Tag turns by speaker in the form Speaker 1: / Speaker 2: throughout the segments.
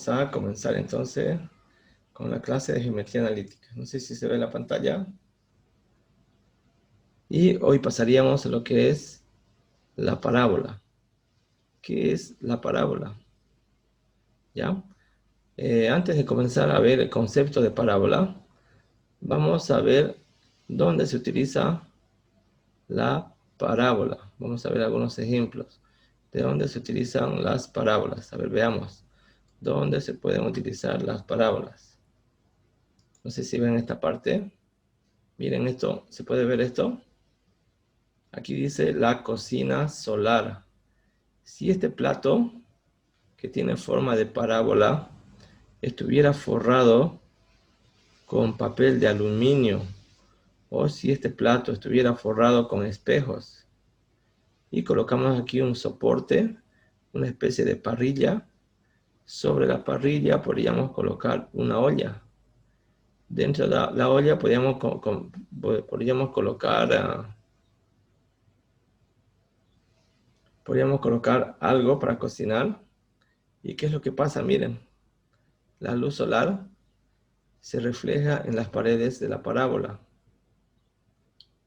Speaker 1: Vamos a comenzar entonces con la clase de geometría analítica. No sé si se ve la pantalla. Y hoy pasaríamos a lo que es la parábola. ¿Qué es la parábola? ¿Ya? Antes de comenzar a ver el concepto de parábola, vamos a ver dónde se utiliza la parábola. Vamos a ver algunos ejemplos de dónde se utilizan las parábolas. A ver, veamos dónde se pueden utilizar las parábolas. No sé si ven esta parte. Miren esto, ¿se puede ver esto? Aquí dice la cocina solar. Si este plato, que tiene forma de parábola, estuviera forrado con papel de aluminio, o si este plato estuviera forrado con espejos, y colocamos aquí un soporte, una especie de parrilla, sobre la parrilla podríamos colocar una olla. Dentro de la olla podríamos colocar algo para cocinar. ¿Y qué es lo que pasa? Miren, la luz solar se refleja en las paredes de la parábola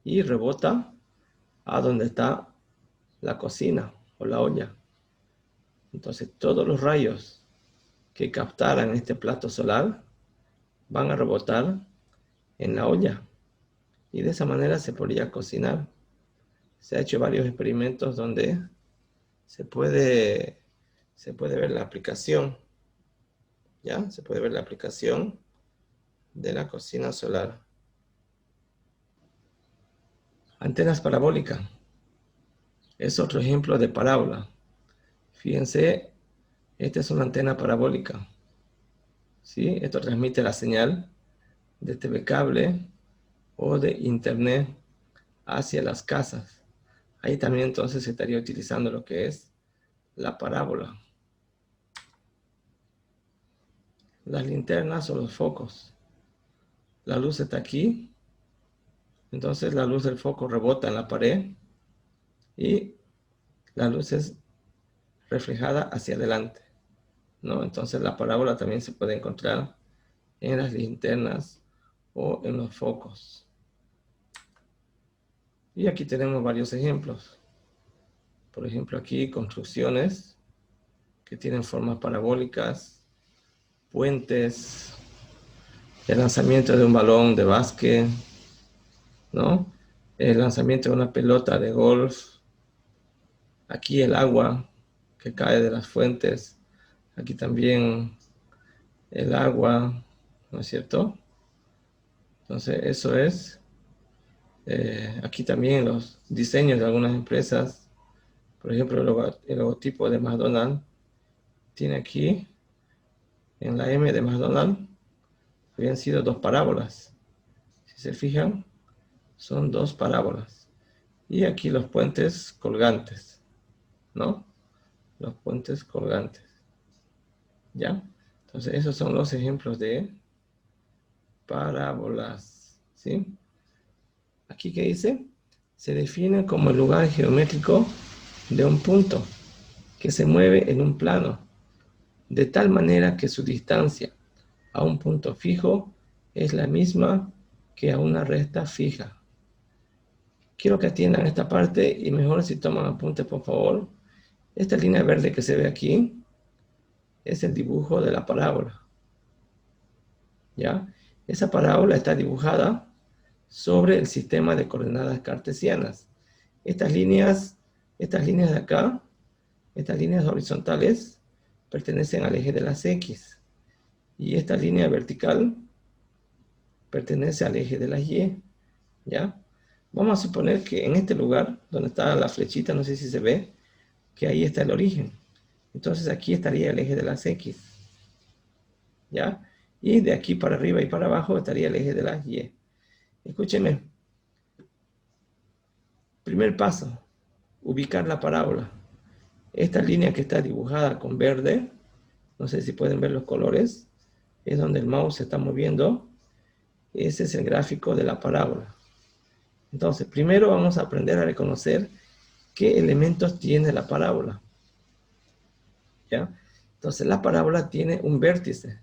Speaker 1: y rebota a donde está la cocina o la olla. Entonces todos los rayos que captaran este plato solar van a rebotar en la olla y de esa manera se podría cocinar. Se ha hecho varios experimentos donde se puede ver la aplicación, ¿ya? Se puede ver la aplicación de la cocina solar. Antenas parabólicas. Es otro ejemplo de parábola. Fíjense, esta es una antena parabólica. ¿Sí? Esto transmite la señal de TV cable o de internet hacia las casas. Ahí también entonces se estaría utilizando lo que es la parábola. Las linternas o los focos. La luz está aquí, entonces la luz del foco rebota en la pared y la luz es reflejada hacia adelante, ¿no? Entonces la parábola también se puede encontrar en las linternas o en los focos. Y aquí tenemos varios ejemplos. Por ejemplo, aquí construcciones que tienen formas parabólicas, puentes, el lanzamiento de un balón de básquet, ¿no? El lanzamiento de una pelota de golf. Aquí el agua que cae de las fuentes. Aquí también el agua, ¿no es cierto? Entonces eso es. Aquí también los diseños de algunas empresas. Por ejemplo, el logotipo de McDonald's tiene aquí, en la M de McDonald's, habían sido dos parábolas. Si se fijan, son dos parábolas. Y aquí los puentes colgantes, ¿no? Los puentes colgantes. ¿Ya? Entonces, esos son los ejemplos de parábolas, ¿sí? Aquí, ¿qué dice? Se define como el lugar geométrico de un punto que se mueve en un plano, de tal manera que su distancia a un punto fijo es la misma que a una recta fija. Quiero que atiendan esta parte y mejor si toman apuntes, por favor. Esta línea verde que se ve aquí es el dibujo de la parábola. ¿Ya? Esa parábola está dibujada sobre el sistema de coordenadas cartesianas. Estas líneas de acá, estas líneas horizontales, pertenecen al eje de las X. Y esta línea vertical pertenece al eje de las Y. ¿Ya? Vamos a suponer que en este lugar, donde está la flechita, no sé si se ve, que ahí está el origen. Entonces aquí estaría el eje de las X. ¿Ya? Y de aquí para arriba y para abajo estaría el eje de las Y. Escúcheme. Primer paso, ubicar la parábola. Esta línea que está dibujada con verde, no sé si pueden ver los colores, es donde el mouse se está moviendo. Ese es el gráfico de la parábola. Entonces, primero vamos a aprender a reconocer qué elementos tiene la parábola. ¿Ya? Entonces la parábola tiene un vértice.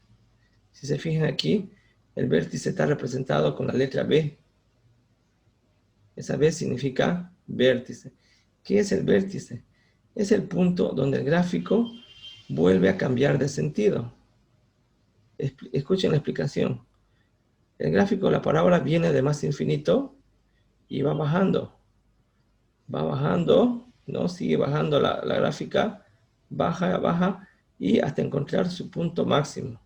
Speaker 1: Si se fijan aquí, el vértice está representado con la letra B. Esa B significa vértice. ¿Qué es el vértice? Es el punto donde el gráfico vuelve a cambiar de sentido. Escuchen la explicación. El gráfico de la parábola viene de más infinito y va bajando. Va bajando, ¿no? Sigue bajando la gráfica, baja, baja, y hasta encontrar su punto máximo.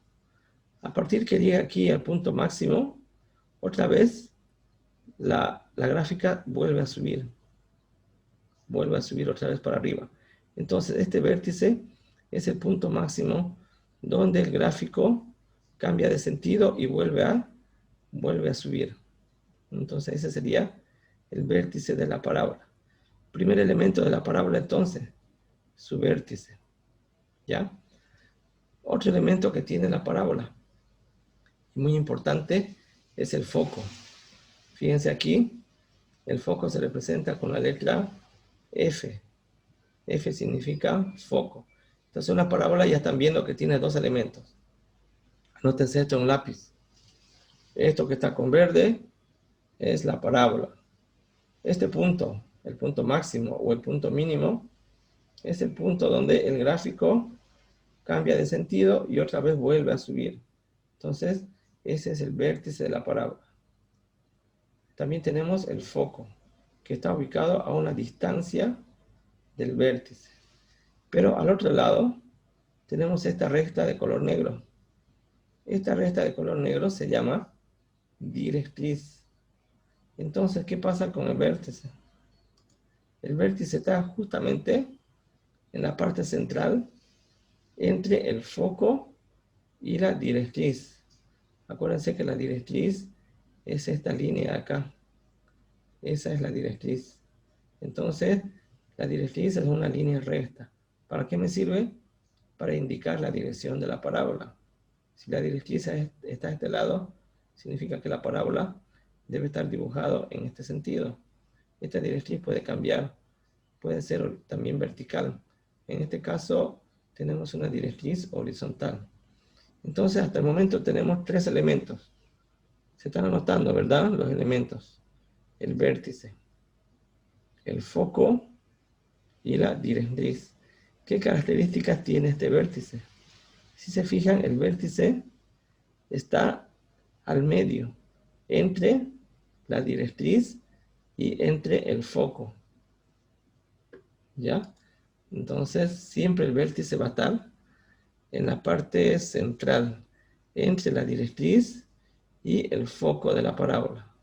Speaker 1: A partir que llega aquí al punto máximo, otra vez la gráfica vuelve a subir otra vez para arriba. Entonces este vértice es el punto máximo donde el gráfico cambia de sentido y vuelve a subir. Entonces ese sería el vértice de la parábola. Primer elemento de la parábola entonces, su vértice. ¿Ya? Otro elemento que tiene la parábola, muy importante, es el foco. Fíjense aquí, el foco se representa con la letra F. F significa foco. Entonces una parábola ya están viendo que tiene dos elementos. Anótense esto en un lápiz. Esto que está con verde es la parábola. Este punto, el punto máximo o el punto mínimo, es el punto donde el gráfico cambia de sentido y otra vez vuelve a subir. Entonces, ese es el vértice de la parábola. También tenemos el foco, que está ubicado a una distancia del vértice. Pero al otro lado tenemos esta recta de color negro. Esta recta de color negro se llama directriz. Entonces, ¿qué pasa con el vértice? El vértice está justamente en la parte central entre el foco y la directriz. Acuérdense que la directriz es esta línea acá. Esa es la directriz. Entonces, la directriz es una línea recta. ¿Para qué me sirve? Para indicar la dirección de la parábola. Si la directriz está a este lado, significa que la parábola debe estar dibujado en este sentido. Esta directriz puede cambiar, puede ser también vertical. En este caso, tenemos una directriz horizontal. Entonces, hasta el momento tenemos tres elementos. Se están anotando, ¿verdad? Los elementos. El vértice, el foco y la directriz. ¿Qué características tiene este vértice? Si se fijan, el vértice está al medio, entre la directriz y entre el foco. ¿Ya? Entonces, siempre el vértice va a estar en la parte central, entre la directriz y el foco de la parábola.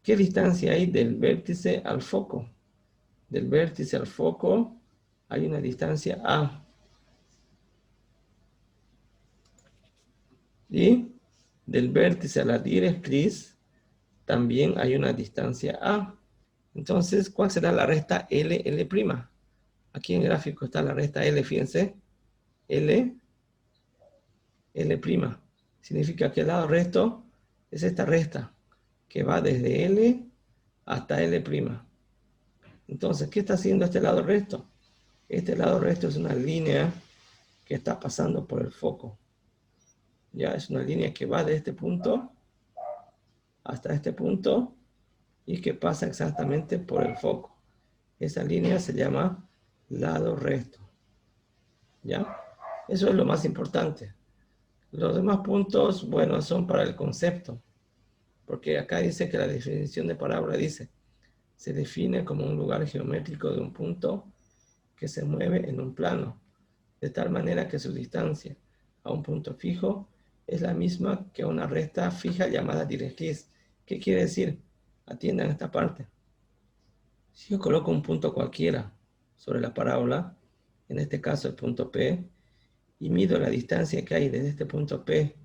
Speaker 1: ¿Qué distancia hay del vértice al foco? Del vértice al foco hay una distancia A. Y del vértice a la directriz también hay una distancia A. Entonces, ¿cuál será la recta L, L'? Aquí en el gráfico está la recta L, fíjense. L, L'. Significa que el lado recto es esta recta, que va desde L hasta L'. Entonces, ¿qué está haciendo este lado recto? Este lado recto es una línea que está pasando por el foco. Ya es una línea que va de este punto hasta este punto y que pasa exactamente por el foco. Esa línea se llama lado recto. ¿Ya? Eso es lo más importante. Los demás puntos, bueno, son para el concepto. Porque acá dice que la definición de parábola dice, se define como un lugar geométrico de un punto que se mueve en un plano, de tal manera que su distancia a un punto fijo es la misma que una recta fija llamada directriz. ¿Qué quiere decir? Atiendan esta parte. Si yo coloco un punto cualquiera sobre la parábola, en este caso el punto P, y mido la distancia que hay desde este punto P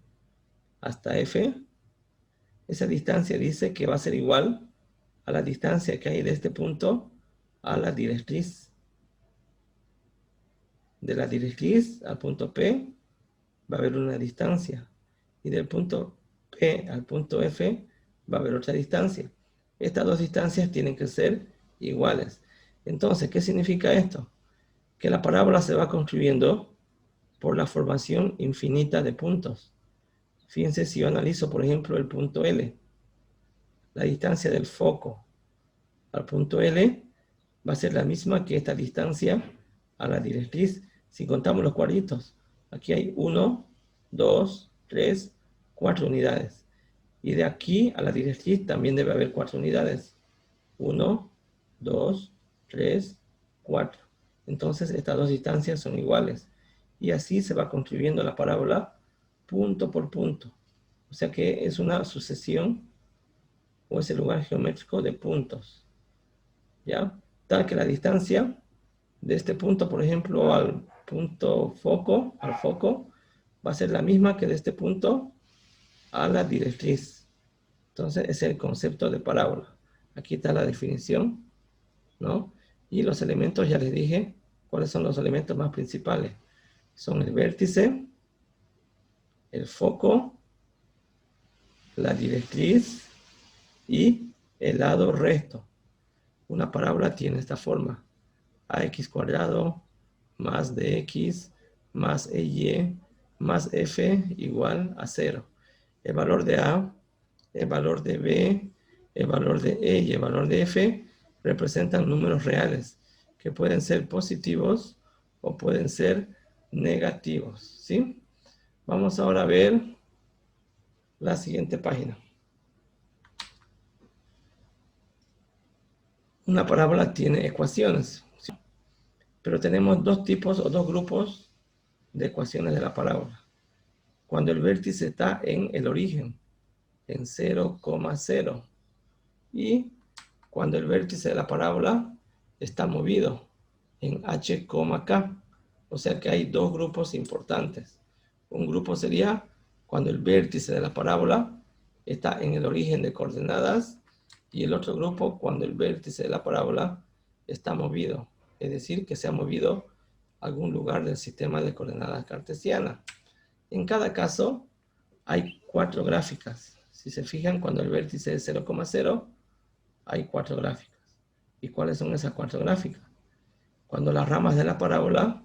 Speaker 1: hasta F, esa distancia dice que va a ser igual a la distancia que hay de este punto a la directriz. De la directriz al punto P va a haber una distancia. Y del punto P al punto F va a haber otra distancia. Estas dos distancias tienen que ser iguales. Entonces, ¿qué significa esto? Que la parábola se va construyendo por la formación infinita de puntos. Fíjense si yo analizo, por ejemplo, el punto L. La distancia del foco al punto L va a ser la misma que esta distancia a la directriz si contamos los cuadritos. Aquí hay 1, 2, 3, 4 unidades. Y de aquí a la directriz también debe haber 4 unidades. 1, 2, 3, 4. Entonces estas dos distancias son iguales. Y así se va construyendo la parábola punto por punto. O sea que es una sucesión o es el lugar geométrico de puntos. ¿Ya? Tal que la distancia de este punto, por ejemplo, al punto foco, va a ser la misma que de este punto a la directriz. Entonces, es el concepto de parábola. Aquí está la definición, ¿no? Y los elementos, ya les dije, cuáles son los elementos más principales. Son el vértice, el foco, la directriz y el lado recto. Una parábola tiene esta forma: ax cuadrado más dx más ey más f igual a 0. El valor de a, el valor de b, el valor de e y el valor de f representan números reales que pueden ser positivos o pueden ser negativos, ¿sí? Vamos ahora a ver la siguiente página. Una parábola tiene ecuaciones, ¿sí? Pero tenemos dos tipos o dos grupos de ecuaciones de la parábola. Cuando el vértice está en el origen, en 0,0, y cuando el vértice de la parábola está movido en h, k. O sea que hay dos grupos importantes. Un grupo sería cuando el vértice de la parábola está en el origen de coordenadas, y el otro grupo cuando el vértice de la parábola está movido, es decir, que se ha movido a algún lugar del sistema de coordenadas cartesianas. En cada caso hay 4 gráficas. Si se fijan, cuando el vértice es 0,0, hay 4 gráficas. ¿Y cuáles son esas 4 gráficas? Cuando las ramas de la parábola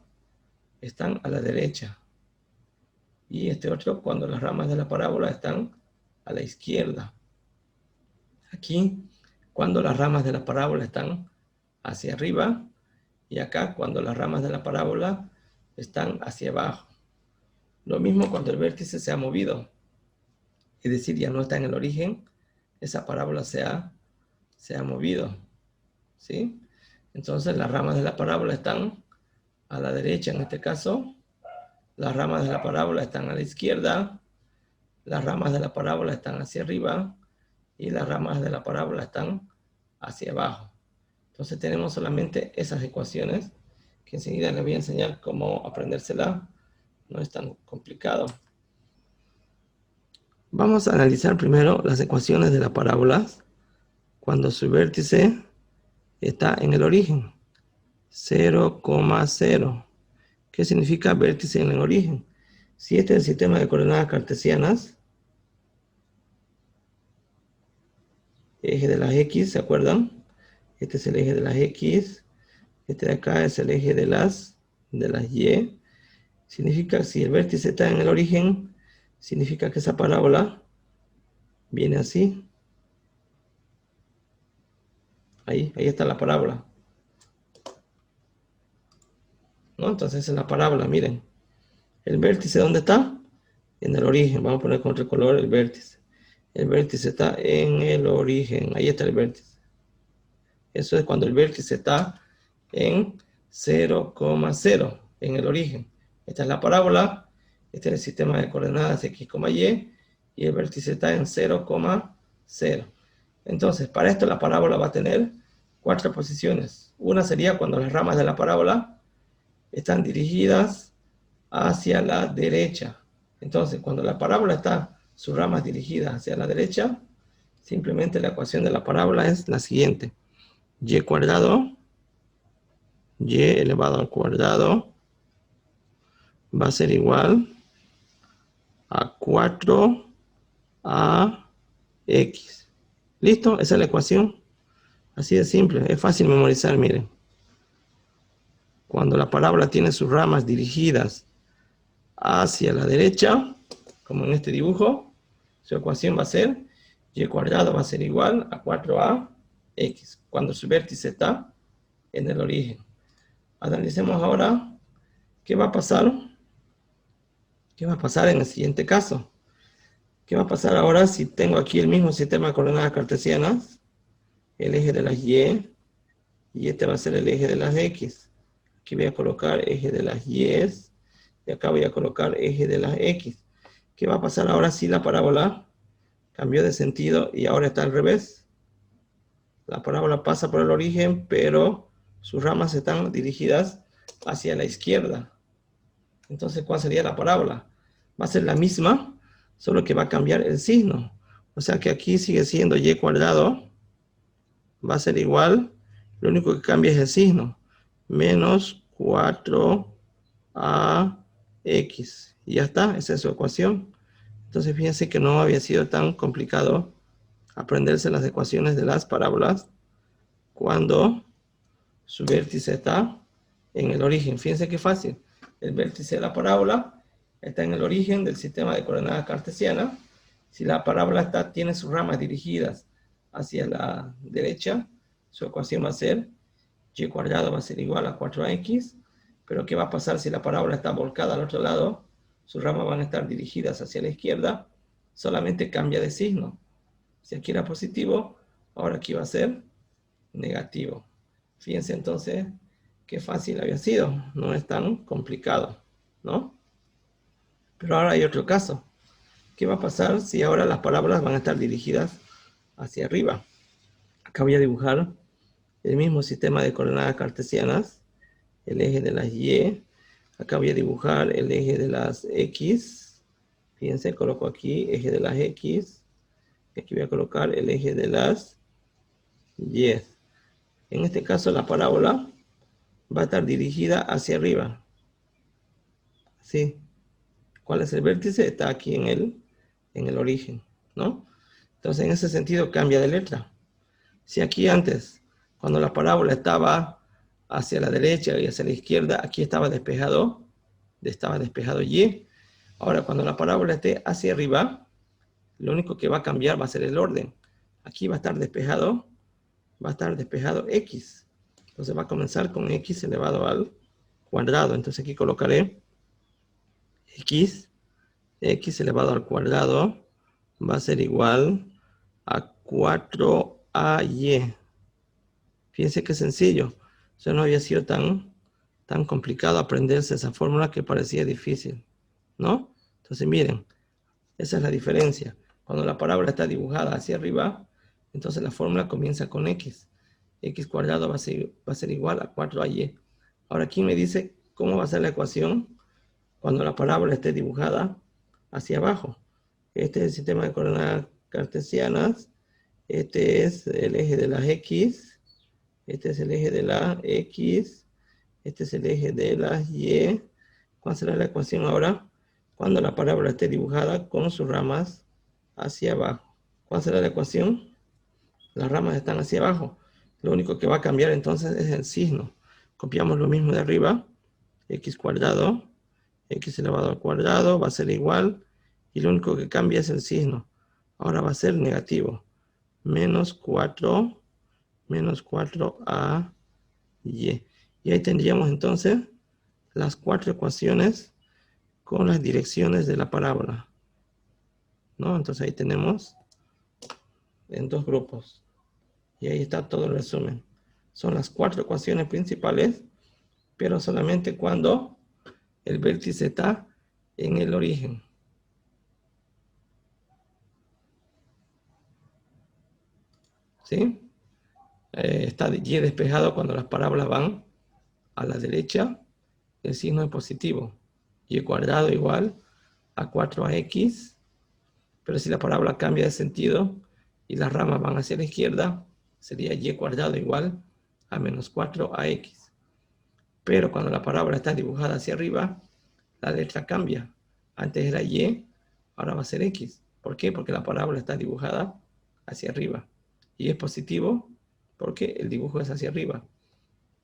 Speaker 1: están a la derecha. Y este otro, cuando las ramas de la parábola están a la izquierda. Aquí, cuando las ramas de la parábola están hacia arriba. Y acá, cuando las ramas de la parábola están hacia abajo. Lo mismo cuando el vértice se ha movido. Es decir, ya no está en el origen, esa parábola se ha movido, ¿sí? Entonces las ramas de la parábola están a la derecha en este caso, las ramas de la parábola están a la izquierda, las ramas de la parábola están hacia arriba y las ramas de la parábola están hacia abajo. Entonces tenemos solamente esas ecuaciones que enseguida les voy a enseñar cómo aprendérsela. No es tan complicado. Vamos a analizar primero las ecuaciones de las parábolas cuando su vértice está en el origen, 0,0. ¿Qué significa vértice en el origen? Si este es el sistema de coordenadas cartesianas, eje de las X, ¿se acuerdan? Este es el eje de las X, este de acá es el eje de las Y. Significa, si el vértice está en el origen, significa que esa parábola viene así. Ahí está la parábola, ¿no? Entonces es la parábola, miren. ¿El vértice dónde está? En el origen. Vamos a poner con otro color el vértice. El vértice está en el origen. Ahí está el vértice. Eso es cuando el vértice está en 0,0, en el origen. Esta es la parábola. Este es el sistema de coordenadas X, Y. Y el vértice está en 0,0. Entonces, para esto la parábola va a tener 4 posiciones. Una sería cuando las ramas de la parábola están dirigidas hacia la derecha. Entonces, cuando la parábola está sus ramas dirigidas hacia la derecha, simplemente la ecuación de la parábola es la siguiente: y cuadrado, y elevado al cuadrado, va a ser igual a 4ax. ¿Listo? Esa es la ecuación. Así de simple, es fácil memorizar, miren. Cuando la parábola tiene sus ramas dirigidas hacia la derecha, como en este dibujo, su ecuación va a ser y cuadrado va a ser igual a 4ax, cuando su vértice está en el origen. Analicemos ahora qué va a pasar. ¿Qué va a pasar en el siguiente caso? ¿Qué va a pasar ahora si tengo aquí el mismo sistema de coordenadas cartesianas? El eje de las y este va a ser el eje de las x. Aquí voy a colocar eje de las y y acá voy a colocar eje de las x. ¿Qué va a pasar ahora si la parábola cambió de sentido y ahora está al revés? La parábola pasa por el origen, pero sus ramas están dirigidas hacia la izquierda. Entonces, ¿cuál sería la parábola? Va a ser la misma, solo que va a cambiar el signo. O sea que aquí sigue siendo y cuadrado, va a ser igual, lo único que cambia es el signo, menos 4ax. Y ya está, esa es su ecuación. Entonces fíjense que no había sido tan complicado aprenderse las ecuaciones de las parábolas cuando su vértice está en el origen. Fíjense qué fácil. El vértice de la parábola está en el origen del sistema de coordenadas cartesianas. Si la parábola tiene sus ramas dirigidas hacia la derecha, su ecuación va a ser y cuadrado va a ser igual a 4x. Pero ¿qué va a pasar si la parábola está volcada al otro lado? Sus ramas van a estar dirigidas hacia la izquierda, solamente cambia de signo. Si aquí era positivo, ahora aquí va a ser negativo. Fíjense entonces qué fácil había sido, no es tan complicado, ¿no? Pero ahora hay otro caso. ¿Qué va a pasar si ahora las parábolas van a estar dirigidas hacia arriba? Acá voy a dibujar el mismo sistema de coordenadas cartesianas, el eje de las y. Acá voy a dibujar el eje de las x. Fíjense, coloco aquí eje de las x. Y aquí voy a colocar el eje de las y. En este caso la parábola va a estar dirigida hacia arriba. ¿Sí? ¿Cuál es el vértice? Está aquí en el origen, ¿no? Entonces, en ese sentido, cambia de letra. Si aquí antes, cuando la parábola estaba hacia la derecha y hacia la izquierda, aquí estaba despejado Y. Ahora, cuando la parábola esté hacia arriba, lo único que va a cambiar va a ser el orden. Aquí va a estar despejado X. Entonces va a comenzar con X elevado al cuadrado. Entonces aquí colocaré X elevado al cuadrado va a ser igual a 4ay. Fíjense qué sencillo. Eso no había sido tan complicado aprenderse esa fórmula que parecía difícil, ¿no? Entonces miren, esa es la diferencia. Cuando la parábola está dibujada hacia arriba, entonces la fórmula comienza con x. X cuadrado va a ser igual a 4ay. Ahora aquí me dice cómo va a ser la ecuación cuando la parábola esté dibujada hacia abajo. Este es el sistema de coordenadas cartesianas. Este es el eje de las x. Este es el eje de la x. Este es el eje de las y. ¿Cuál será la ecuación ahora? Cuando la parábola esté dibujada con sus ramas hacia abajo. ¿Cuál será la ecuación? Las ramas están hacia abajo. Lo único que va a cambiar entonces es el signo. Copiamos lo mismo de arriba. X cuadrado. X elevado al cuadrado va a ser igual. Y lo único que cambia es el signo. Ahora va a ser negativo. Menos 4 a y. Y ahí tendríamos entonces las 4 ecuaciones con las direcciones de la parábola, ¿no? Entonces ahí tenemos en 2 grupos. Y ahí está todo el resumen. Son las 4 ecuaciones principales, pero solamente cuando el vértice está en el origen. ¿Sí? Está Y despejado cuando las parábolas van a la derecha, el signo es positivo. Y cuadrado igual a 4ax, pero si la parábola cambia de sentido y las ramas van hacia la izquierda, sería y cuadrado igual a menos 4ax. Pero cuando la parábola está dibujada hacia arriba, la letra cambia. Antes era y, ahora va a ser x. ¿Por qué? Porque la parábola está dibujada hacia arriba. Y es positivo porque el dibujo es hacia arriba.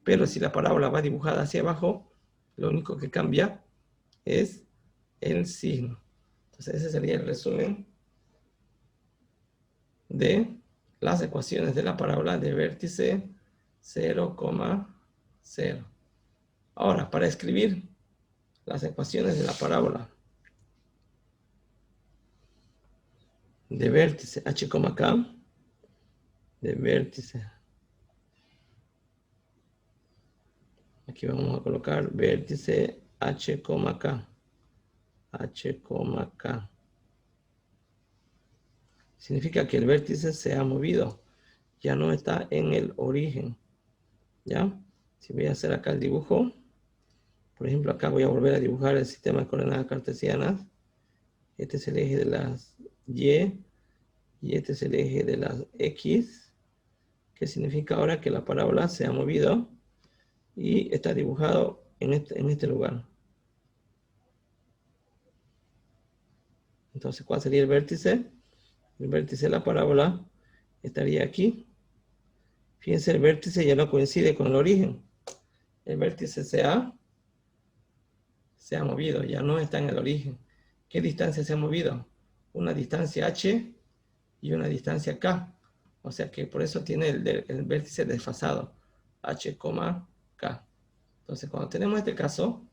Speaker 1: Pero si la parábola va dibujada hacia abajo, lo único que cambia es el signo. Entonces ese sería el resumen de las ecuaciones de la parábola de vértice 0,0. Ahora, para escribir las ecuaciones de la parábola de vértice h, k, de vértice, aquí vamos a colocar vértice h, k, h, k. Significa que el vértice se ha movido, ya no está en el origen, ¿ya? Si voy a hacer acá el dibujo, por ejemplo, acá voy a volver a dibujar el sistema de coordenadas cartesianas. Este es el eje de las y este es el eje de las x, que significa ahora que la parábola se ha movido y está dibujado en este lugar. Entonces, ¿cuál sería el vértice? El vértice de la parábola estaría aquí. Fíjense, el vértice ya no coincide con el origen. El vértice se ha movido, ya no está en el origen. ¿Qué distancia se ha movido? Una distancia h y una distancia k. O sea que por eso tiene el vértice desfasado, h, k. Entonces, cuando tenemos este caso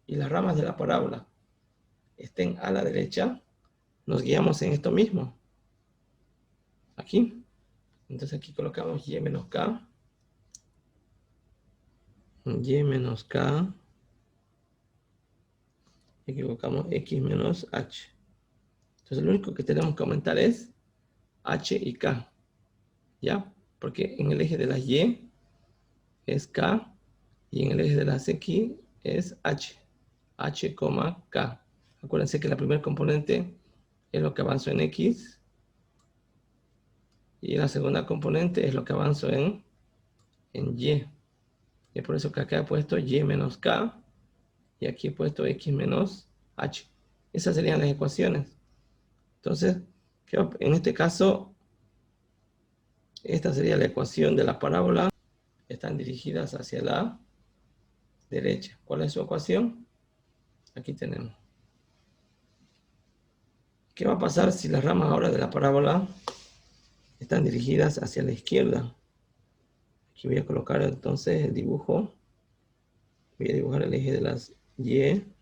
Speaker 1: y las ramas de la parábola estén a la derecha, nos guiamos en esto mismo. Aquí. Entonces aquí colocamos y menos k. Y menos k. Y aquí colocamos x menos h. Entonces lo único que tenemos que aumentar es h y k. ¿Ya? Porque en el eje de las y es k y en el eje de las x es h. h, k. Acuérdense que la primera componente es lo que avanzo en x y la segunda componente es lo que avanzo en y. Y es por eso que acá he puesto y menos k y aquí he puesto x menos h. Esas serían las ecuaciones. Entonces, en este caso, esta sería la ecuación de la parábola. Están dirigidas hacia la derecha. ¿Cuál es su ecuación? Aquí tenemos. ¿Qué va a pasar si las ramas ahora de la parábola están dirigidas hacia la izquierda? Aquí voy a colocar entonces el dibujo. Voy a dibujar el eje de las y, el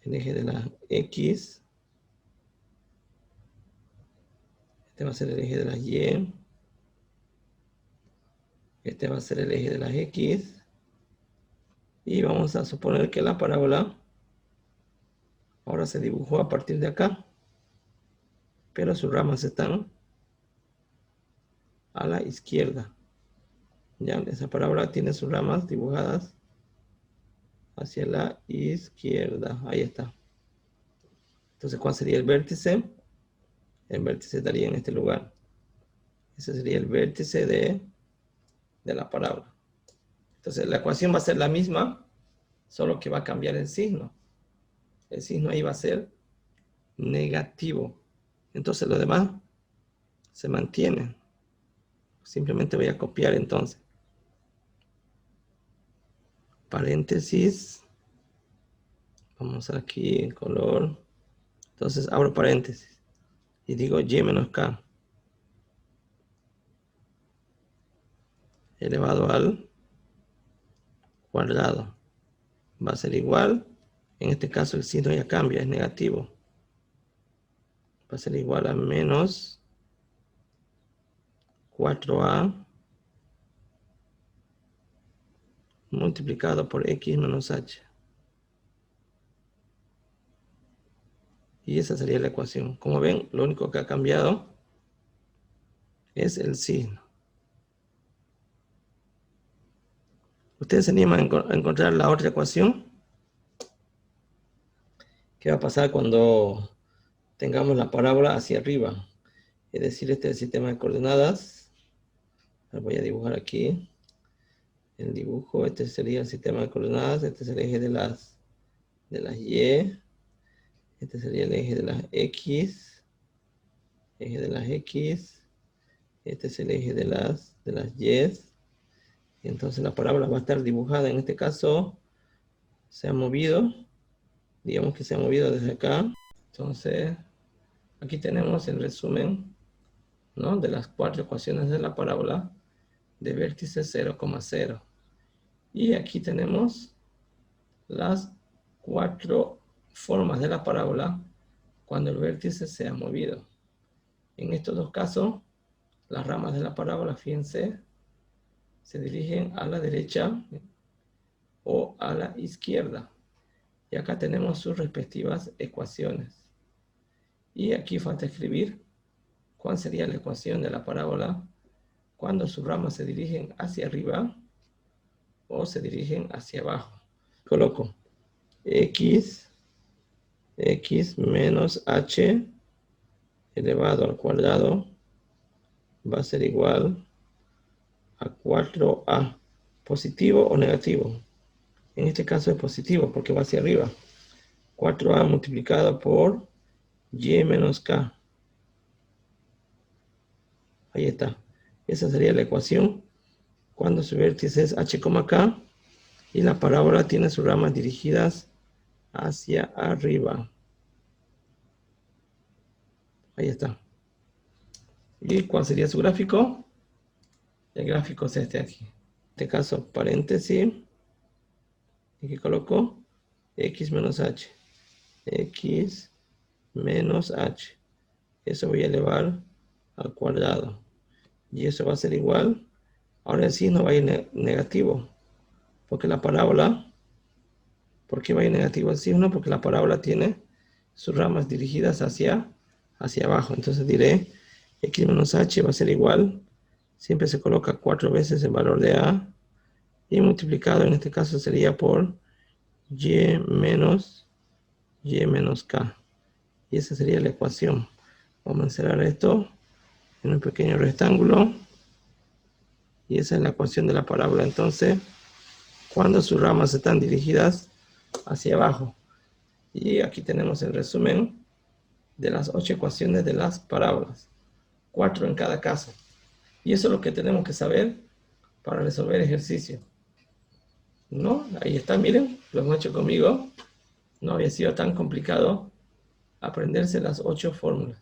Speaker 1: eje de las x. Este va a ser el eje de las y. Este va a ser el eje de las x. Y vamos a suponer que la parábola ahora se dibujó a partir de acá. Pero sus ramas están a la izquierda. Ya, esa parábola tiene sus ramas dibujadas hacia la izquierda. Ahí está. Entonces, ¿cuál sería el vértice? El vértice estaría en este lugar. Ese sería el vértice de la parábola. Entonces, la ecuación va a ser la misma, solo que va a cambiar el signo. El signo ahí va a ser negativo. Entonces, lo demás se mantiene. Simplemente voy a copiar entonces. Paréntesis. Vamos aquí en color. Entonces, abro paréntesis. Y digo y menos k elevado al cuadrado va a ser igual, en este caso el signo ya cambia, es negativo, va a ser igual a menos 4a multiplicado por x menos h. Y esa sería la ecuación. Como ven, lo único que ha cambiado es el signo. ¿Ustedes se animan a encontrar la otra ecuación? ¿Qué va a pasar cuando tengamos la parábola hacia arriba? Es decir, este es el sistema de coordenadas. Voy a dibujar aquí el dibujo. Este sería el sistema de coordenadas. Este es el eje de las y. Este sería el eje de las x. Eje de las x. Este es el eje de las y. Y entonces la parábola va a estar dibujada. En este caso se ha movido digamos que se ha movido desde acá. Entonces, aquí tenemos el resumen, ¿no?, de las 4 ecuaciones de la parábola de vértice 0,0. Y aquí tenemos las 4 formas de la parábola cuando el vértice se ha movido. En estos dos casos, las ramas de la parábola, fíjense, se dirigen a la derecha o a la izquierda. Y acá tenemos sus respectivas ecuaciones. Y aquí falta escribir cuál sería la ecuación de la parábola cuando sus ramas se dirigen hacia arriba o se dirigen hacia abajo. Coloco x menos h elevado al cuadrado va a ser igual a 4a. ¿Positivo o negativo? En este caso es positivo porque va hacia arriba. 4a multiplicado por y menos k. Ahí está. Esa sería la ecuación cuando su vértice es h, k y la parábola tiene sus ramas dirigidas hacia arriba. Ahí está. ¿Y cuál sería su gráfico? El gráfico es este aquí. En este caso, paréntesis. Y aquí coloco x menos h. X menos h. Eso voy a elevar al cuadrado. Y eso va a ser igual. Ahora el signo va a ir negativo. Porque la parábola, ¿por qué va a ir negativo el signo? Porque la parábola tiene sus ramas dirigidas hacia abajo. Entonces diré x menos h va a ser igual. Siempre se coloca 4 veces el valor de a. Y multiplicado en este caso sería por y menos k. Y esa sería la ecuación. Vamos a encerrar esto en un pequeño rectángulo. Y esa es la ecuación de la parábola. Entonces, cuando sus ramas están dirigidas hacia abajo. Y aquí tenemos el resumen de las 8 ecuaciones de las parábolas. 4 en cada caso. Y eso es lo que tenemos que saber para resolver ejercicio. ¿No? Ahí está, miren, lo hemos hecho conmigo. No había sido tan complicado aprenderse las 8 fórmulas.